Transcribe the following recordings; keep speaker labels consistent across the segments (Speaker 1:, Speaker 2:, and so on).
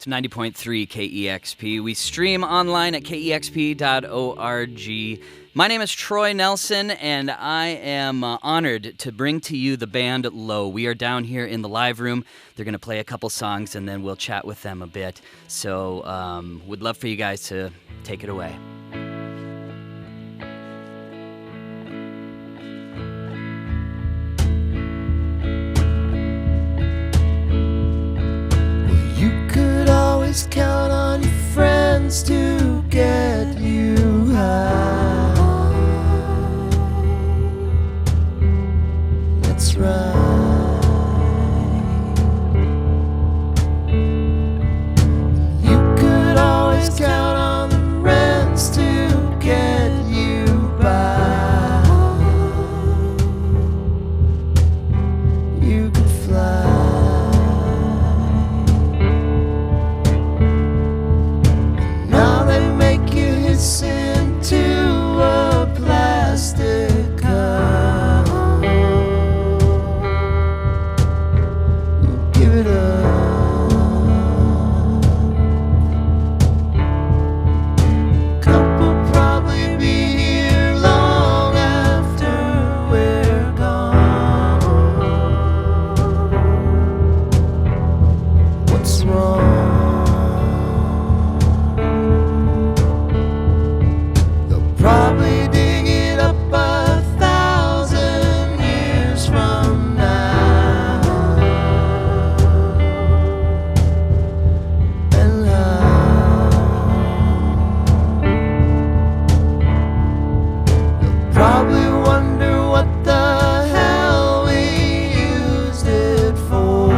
Speaker 1: It's 90.3 KEXP. We stream online at kexp.org. My name is Troy Nelson, and I am honored to bring to you the band Low. We are down here in the live room. They're going to play a couple songs, and then we'll chat with them a bit. So would love for you guys to take it away.
Speaker 2: Count on your friends to get you high. That's right. You could always count on the rents to get you by. You could fly. Into a plastic cup. Give it up. Couple probably be here long after we're gone. What's wrong? Probably dig it up 1,000 years from now. And you'll probably wonder what the hell we used it for.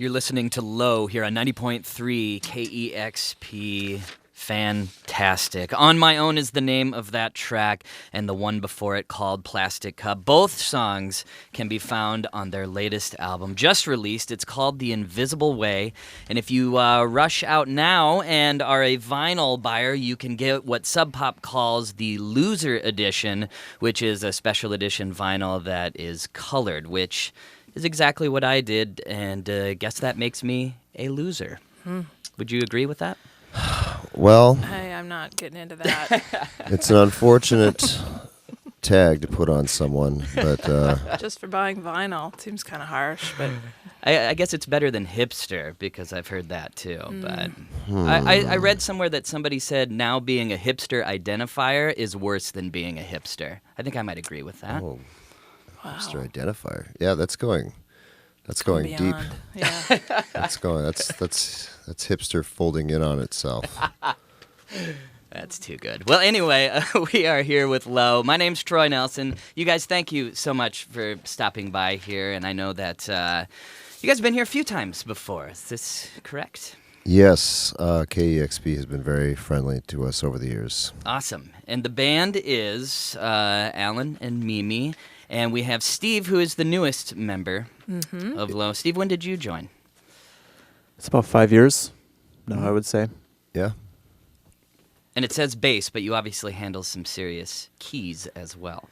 Speaker 1: You're listening to Low here on 90.3 KEXP. Fantastic. On My Own is the name of that track, and the one before it called Plastic Cup. Both songs can be found on their latest album, just released. It's called The Invisible Way, and if you rush out now and are a vinyl buyer, you can get what Sub Pop calls the Loser Edition, which is a special edition vinyl that is colored, which is exactly what I did, and guess that makes me a loser. Would you agree with that?
Speaker 3: Well,
Speaker 4: Hey, I'm not getting into that.
Speaker 3: it's an unfortunate tag to put on someone, but
Speaker 4: Just for buying vinyl. Seems kind of harsh, but
Speaker 1: I guess it's better than hipster, because I've heard that too. But I read somewhere that somebody said now being a hipster identifier is worse than being a hipster. I think I might agree with that.
Speaker 3: oh,
Speaker 4: wow.
Speaker 3: hipster identifier. Yeah, that's going deep.
Speaker 4: Beyond. Yeah.
Speaker 3: That's hipster folding in on itself.
Speaker 1: That's too good. Well, anyway, we are here with Low. My name's Troy Nelson. You guys, thank you so much for stopping by here. And I know that you guys have been here a few times before. Is this correct?
Speaker 3: Yes, KEXP has been very friendly to us over the years.
Speaker 1: Awesome. And the band is Alan and Mimi. And we have Steve, who is the newest member of Low. Steve, when did you join?
Speaker 5: It's about 5 years now, I would say.
Speaker 3: Yeah.
Speaker 1: And it says bass, but you obviously handle some serious keys as well.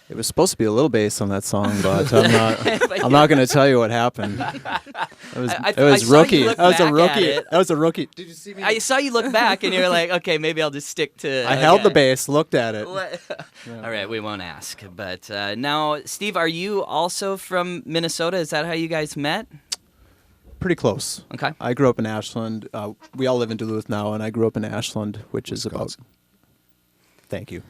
Speaker 5: It was supposed to be a little bass on that song, but I'm not going to tell you what happened. It was
Speaker 1: saw
Speaker 5: rookie.
Speaker 1: you look
Speaker 5: That was a
Speaker 1: back at
Speaker 5: rookie.
Speaker 1: it.
Speaker 5: That was a rookie.
Speaker 3: Did you see me?
Speaker 1: I saw you look back, and you were like, okay, maybe I'll just stick to...
Speaker 5: I held the bass, looked at it.
Speaker 1: All right, we won't ask. But now, Steve, are you also from Minnesota? Is that how you guys met?
Speaker 5: Pretty close.
Speaker 1: Okay.
Speaker 5: I grew up in Ashland. We all live in Duluth now, and I grew up in Ashland, which is about...
Speaker 3: Wisconsin.
Speaker 5: Thank you.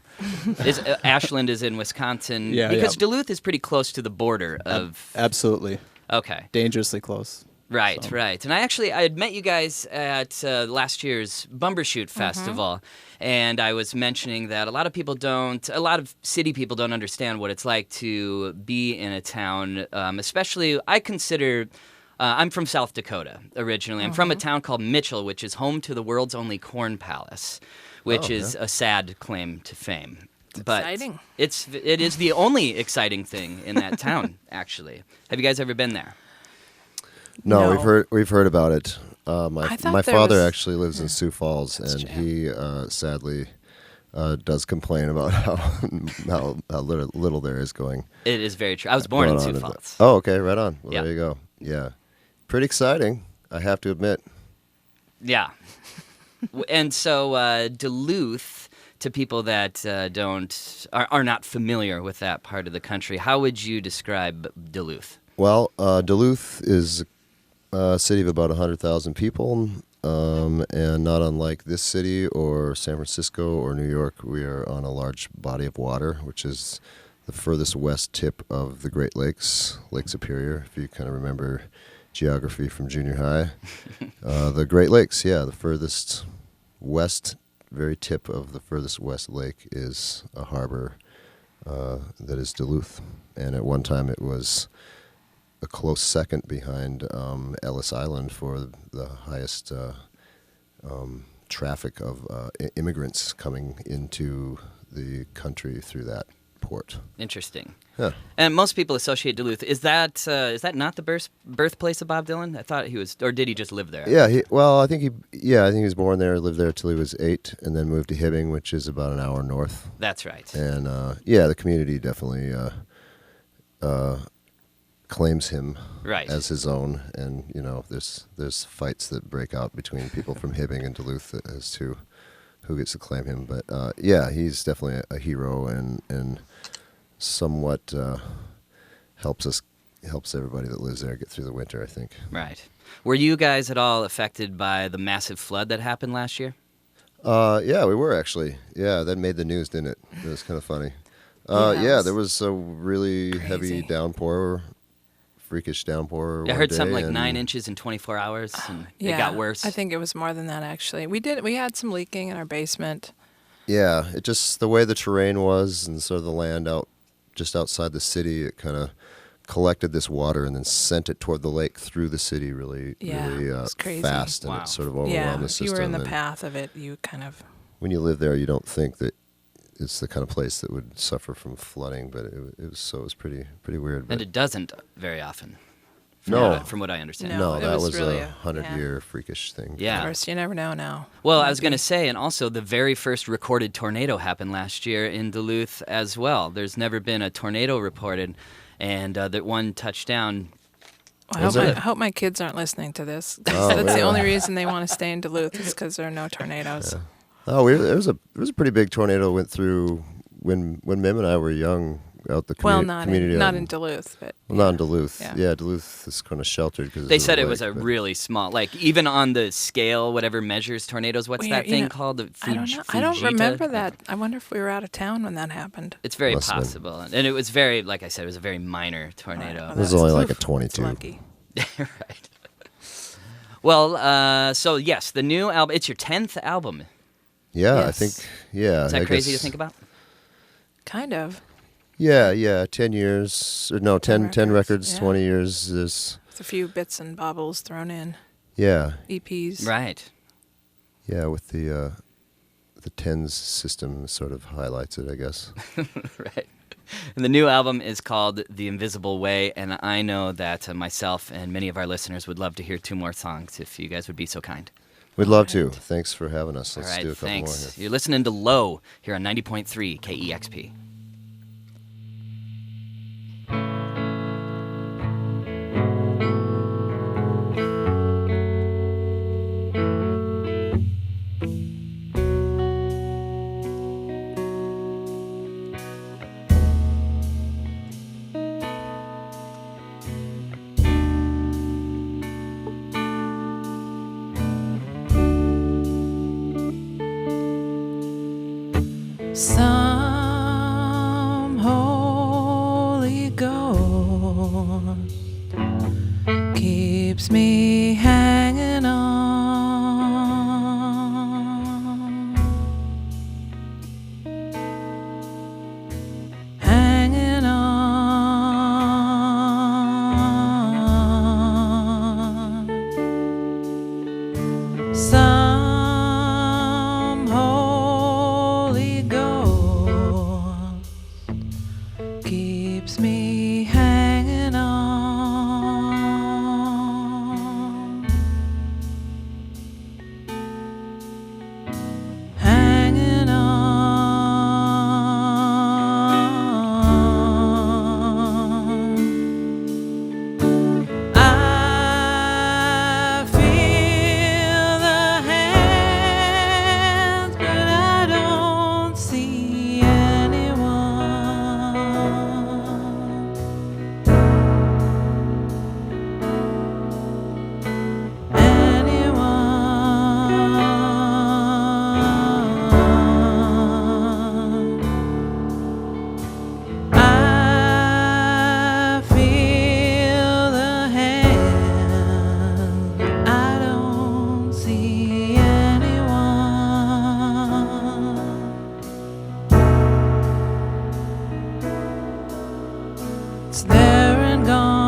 Speaker 1: Ashland is in Wisconsin.
Speaker 5: Yeah,
Speaker 1: because
Speaker 5: yeah.
Speaker 1: Duluth is pretty close to the border of...
Speaker 5: Absolutely.
Speaker 1: Okay.
Speaker 5: Dangerously close.
Speaker 1: Right,
Speaker 5: So.
Speaker 1: right. And I had met you guys at last year's Bumbershoot Festival, and I was mentioning that a lot of city people don't understand what it's like to be in a town, especially, I consider... I'm from South Dakota originally. I'm from a town called Mitchell, which is home to the world's only corn palace, which is a sad claim to fame. But
Speaker 4: exciting.
Speaker 1: it is the only exciting thing in that town, actually. Have you guys ever been there?
Speaker 3: No,
Speaker 4: No.
Speaker 3: we've heard about it.
Speaker 4: I
Speaker 3: My
Speaker 4: thought there
Speaker 3: father
Speaker 4: was-
Speaker 3: actually lives in Sioux Falls, and he sadly does complain about how little there is going.
Speaker 1: It is very true. I was born in
Speaker 3: going on
Speaker 1: Sioux
Speaker 3: in
Speaker 1: Falls.
Speaker 3: Oh, okay, right on. Well,
Speaker 1: Yeah.
Speaker 3: there you go. Yeah, pretty exciting, I have to admit.
Speaker 1: Yeah. And so Duluth, to people that are not familiar with that part of the country, how would you describe Duluth?
Speaker 3: Well, Duluth is a city of about 100,000 people, and not unlike this city or San Francisco or New York, we are on a large body of water, which is the furthest west tip of the Great Lakes, Lake Superior, if you kind of remember geography from junior high. The Great Lakes, yeah, the furthest west, very tip of the furthest west lake is a harbor that is Duluth. And at one time it was a close second behind Ellis Island for the highest traffic of immigrants coming into the country through that port.
Speaker 1: Interesting.
Speaker 3: Yeah.
Speaker 1: And most people associate Duluth. Is that not the birthplace of Bob Dylan? I thought he was, or did he just live there?
Speaker 3: Yeah. I think he was born there, lived there till he was 8, and then moved to Hibbing, which is about an hour north.
Speaker 1: That's right.
Speaker 3: And the community definitely claims him
Speaker 1: Right.
Speaker 3: as his own, and there's fights that break out between people from Hibbing and Duluth as to who gets to claim him. But he's definitely a hero, and somewhat helps everybody that lives there get through the winter, I think.
Speaker 1: Right. Were you guys at all affected by the massive flood that happened last year?
Speaker 3: Yeah, we were actually. Yeah, that made the news, didn't it? It was kind of funny. There was a really heavy downpour, freakish downpour.
Speaker 1: I heard something like
Speaker 3: and
Speaker 1: 9 inches in 24 hours, and it got worse.
Speaker 4: I think it was more than that, actually. We had some leaking in our basement.
Speaker 3: Yeah, it just, the way the terrain was and sort of the land out just outside the city, it kind of collected this water and then sent it toward the lake through the city really
Speaker 4: it's crazy.
Speaker 3: fast,
Speaker 1: Wow.
Speaker 3: and it sort of overwhelmed the
Speaker 4: if
Speaker 3: system.
Speaker 4: you were in the
Speaker 3: and
Speaker 4: path of it, you kind of.
Speaker 3: when you live there, you don't think that it's the kind of place that would suffer from flooding, but it was pretty weird. But
Speaker 1: And it doesn't very often.
Speaker 3: No.
Speaker 1: From what I understand.
Speaker 4: No,
Speaker 3: no,
Speaker 4: it
Speaker 3: that
Speaker 4: was
Speaker 3: was
Speaker 4: really
Speaker 3: a 100-year freakish thing.
Speaker 1: Yeah.
Speaker 4: Of course, you never know now.
Speaker 1: Well, I was going to say, and also the very first recorded tornado happened last year in Duluth as well. There's never been a tornado reported, and that one touchdown.
Speaker 4: Well,
Speaker 3: Was
Speaker 4: I
Speaker 3: it?
Speaker 4: hope my kids aren't listening to this.
Speaker 3: Oh,
Speaker 4: That's the
Speaker 3: yeah.
Speaker 4: only reason they want to stay in Duluth is because there are no tornadoes.
Speaker 3: Oh, there was a pretty big tornado went through when Mim and I were young out the
Speaker 4: Well,
Speaker 3: community.
Speaker 4: not in Duluth, but
Speaker 3: Well, not in Duluth.
Speaker 4: Yeah.
Speaker 3: Yeah, Duluth is kind of sheltered because
Speaker 1: They said it was a really small, like even on the scale, whatever measures tornadoes. What's that thing called? The
Speaker 4: I don't know. I don't remember that. I wonder if we were out of town when that happened.
Speaker 1: It's very
Speaker 3: Must have been.
Speaker 1: possible, and it was very, like I said, it was a very minor tornado.
Speaker 3: It was only like a 22.
Speaker 4: Lucky.
Speaker 1: Right. Well, so yes, the new album. It's your 10th album.
Speaker 3: Yeah, I
Speaker 4: Yes.
Speaker 3: think. Yeah,
Speaker 1: Is that
Speaker 3: I
Speaker 1: crazy
Speaker 3: guess-
Speaker 1: to think about?
Speaker 4: Kind of.
Speaker 3: Yeah, 10 years. Or no, 10
Speaker 4: records,
Speaker 3: records,
Speaker 4: yeah.
Speaker 3: 20 years is.
Speaker 4: With a few bits and bobbles thrown in.
Speaker 3: Yeah,
Speaker 4: EPs.
Speaker 1: Right.
Speaker 3: yeah, with the tens system sort of highlights it, I guess.
Speaker 1: Right. And the new album is called The Invisible Way, and I know that myself and many of our listeners would love to hear 2 more songs if you guys would be so kind.
Speaker 3: We'd love to. Thanks for having us. Let's
Speaker 1: All right,
Speaker 3: do a couple
Speaker 1: thanks.
Speaker 3: more here.
Speaker 1: You're listening to Low here on 90.3 KEXP.
Speaker 4: Some Holy Ghost keeps me hanging on, hanging on. Some Holy Ghost keeps me hanging on, hanging on. I feel the hands, but I don't see anyone. I feel the hand, I don't see anyone. It's there and gone.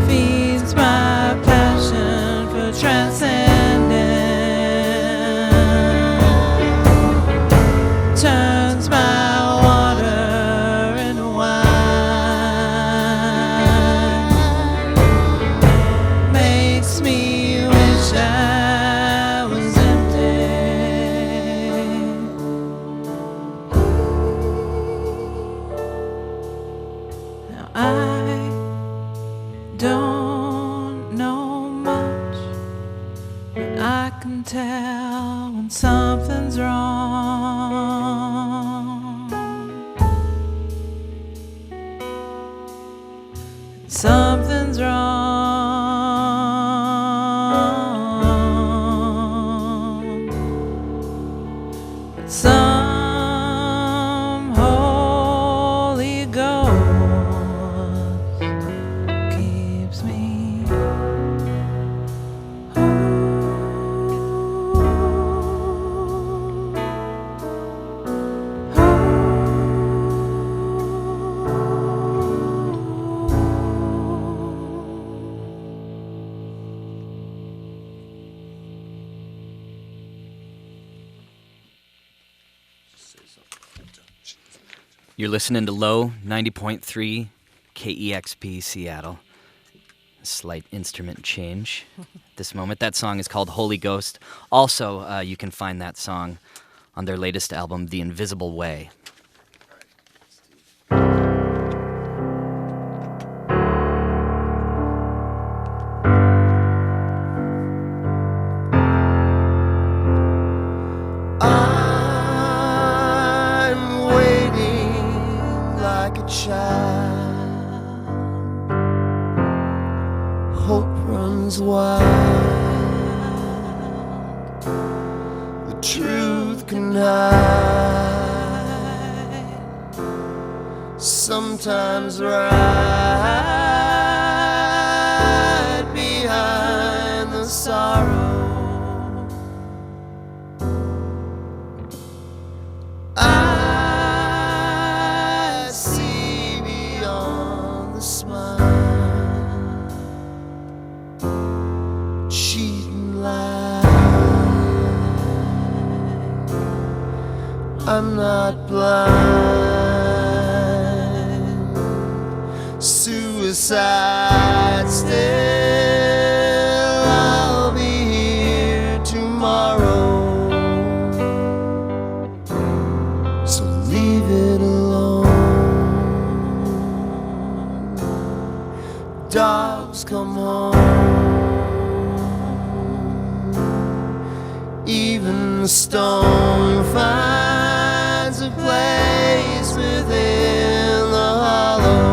Speaker 4: Feeds my passion for transcendence. Turns my water into wine. Makes me wish I was empty. Now I don't know much, but I can tell when something's wrong. Something's wrong. But some Holy Ghost keeps me.
Speaker 1: You're listening to Low 90.3 KEXP Seattle. A slight instrument change at this moment. That song is called Holy Ghost. Also, you can find that song on their latest album, The Invisible Way.
Speaker 2: I'm waiting like a child. Hope runs wild. The truth can hide. Sometimes right behind the sorrow. I see beyond the smile, cheating lie. I'm not blind. Suicide still. I'll be here tomorrow. So leave it alone. Dogs come home. Even the stone finds a place within the hollow.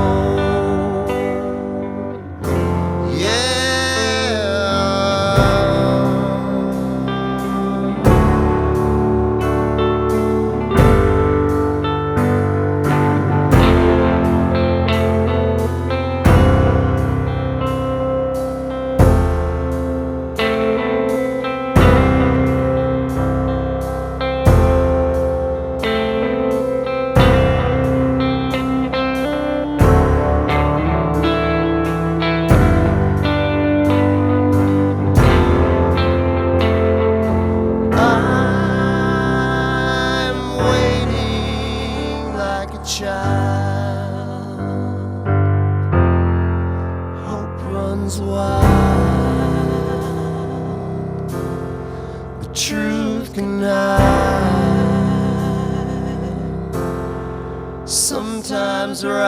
Speaker 2: Sometimes right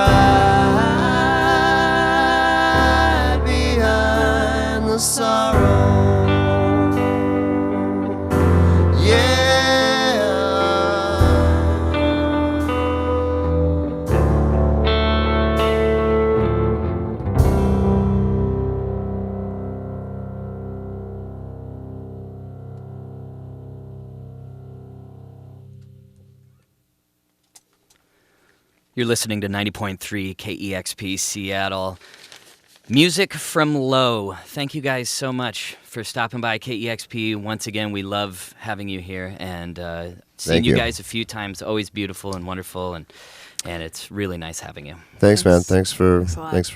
Speaker 2: behind the sorrow.
Speaker 1: You're listening to 90.3 KEXP Seattle. Music from Low. Thank you guys so much for stopping by KEXP. Once again, we love having you here and seeing you guys a few times. Always beautiful and wonderful, and it's really nice having you.
Speaker 3: Thanks, man. Thanks for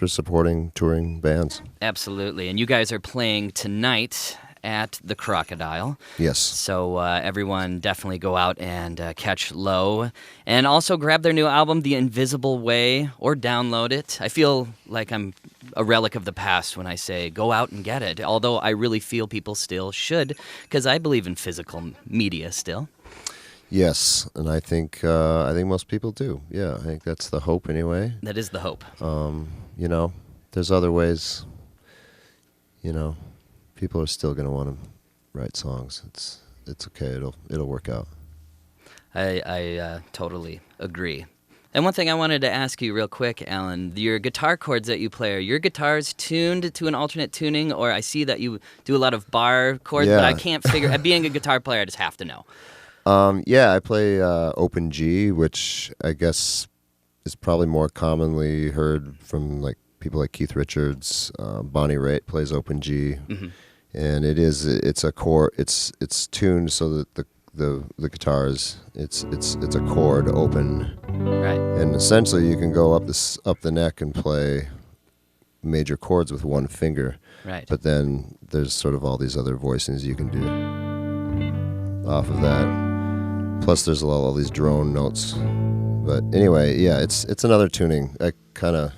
Speaker 3: supporting touring bands.
Speaker 1: Absolutely. And you guys are playing tonight at the Crocodile.
Speaker 3: Yes.
Speaker 1: So everyone definitely go out and catch Low. And also grab their new album, The Invisible Way, or download it. I feel like I'm a relic of the past when I say go out and get it. Although I really feel people still should, because I believe in physical media still.
Speaker 3: Yes, and I think most people do. Yeah, I think that's the hope anyway.
Speaker 1: That is the hope.
Speaker 3: There's other ways, people are still going to want to write songs. It's okay. It'll work out.
Speaker 1: I totally agree. And one thing I wanted to ask you real quick, Alan, your guitar chords that you play, are your guitars tuned to an alternate tuning, or I see that you do a lot of bar chords, but I can't figure, being a guitar player, I just have to know.
Speaker 3: I play open G, which I guess is probably more commonly heard from like people like Keith Richards. Bonnie Raitt plays open G. Mm-hmm. And it's a chord. It's tuned so that the guitar is it's a chord open,
Speaker 1: right? And
Speaker 3: essentially you can go up the neck and play major chords with one finger,
Speaker 1: right?
Speaker 3: But then there's sort of all these other voicings you can do off of that. Plus there's all these drone notes But anyway, yeah, it's another tuning. I kind of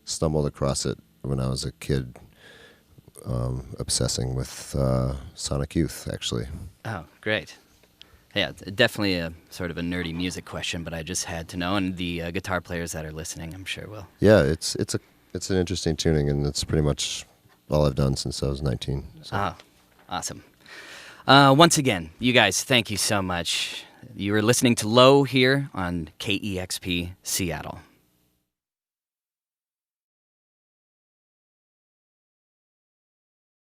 Speaker 3: stumbled across it when I was a kid, obsessing with Sonic Youth, actually.
Speaker 1: Oh, great. Yeah, definitely a sort of a nerdy music question, but I just had to know, and the guitar players that are listening, I'm sure will.
Speaker 3: Yeah, it's an interesting tuning, and it's pretty much all I've done since I was 19. So.
Speaker 1: Oh, awesome. Once again, you guys, thank you so much. You are listening to Low here on KEXP Seattle.